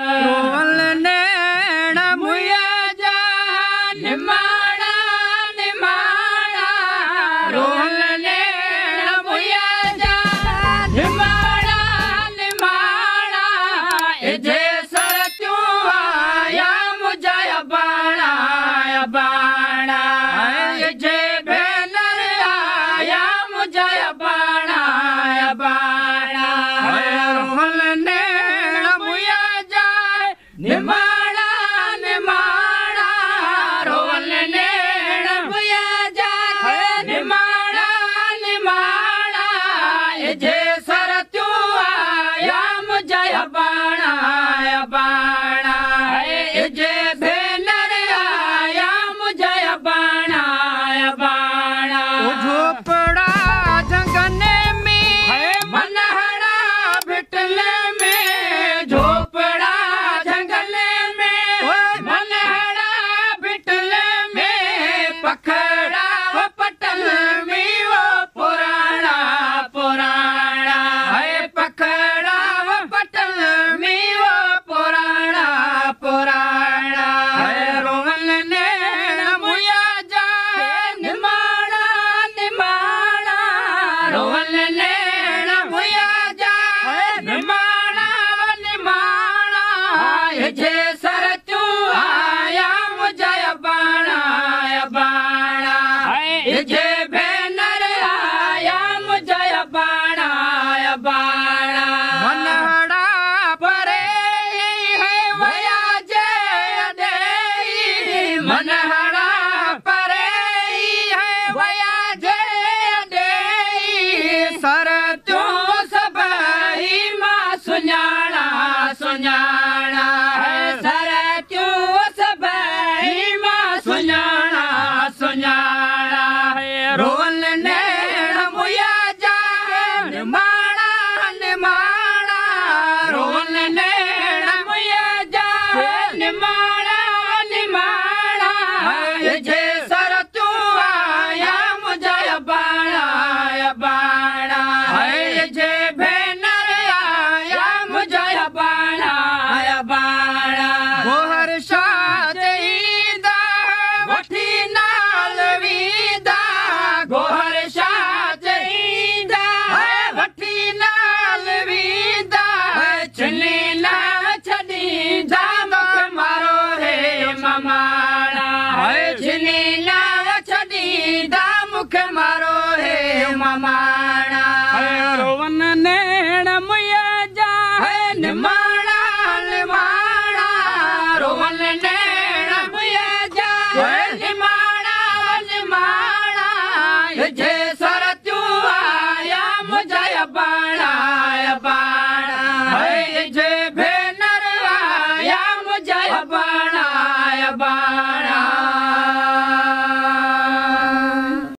रोवल नैण मुया जा निमाड़ा निमाड़ा रोवल नैण मुया जा निमाड़ा निमाड़ा जे सर त्यों आया मुझा बाणा बाणा जे भेनर आया मुझा बाणा बाणा रोवल नैण मुया जा निमाड़ा निमाड़ा रोवल नैण मुया जा निमाड़ा निमाड़ा जे सर त्यों आया मुझा बाणा बाणा जे भेनर आया मुझा बाणा बाणा झोपड़ा जंगने में मनहड़ा भिटल में झोपड़ा जंगले में मनहड़ा भिटल में पखड़ा पटल में वो पुराना पुराना पखड़ा पटल में वो पुराना पुराना रोवल नैण मुया जा निमाड़ा निमाड़ा रोवल नैण मुया जा निमाड़ा निमाड़ा जे सर त्यों आया मुझा बाणा बाणा जे भेनर आया मुझा बाणा बाणा मनहड़ा परे है वया जे दे मनहड़ा परे है वया जे दे सर त्यों सबई मां सुञाणा सुञाणा सर त्यों सबई मां सुञाणा सुञाणा रोवल नैण मुया जा निमाड़ा निमाड़ा रोवल नैण मुया जा निमाड़ा निमाड़ा जे सर त्यों आया मुझा बाणा बाणा जे भेनर आया मुझा बाणा बाणा गोहर शाह ईदा वठी नाल वीदा गोहर शाह ईदा वठी नाल वीदा चली ना छॾींदा मूंखे मारो रे ममाड़ा चली ना छॾींदा मूंखे मारो रे ममाड़ा रोवन नैण मुया जा निमाड़ा निमाड़ा रोवन नैण मुया जा निमाड़ा निमाड़ा जे सर त्यों आया मुझा बाणा बाणा जे भेनर आया मुझा बाणा बाणा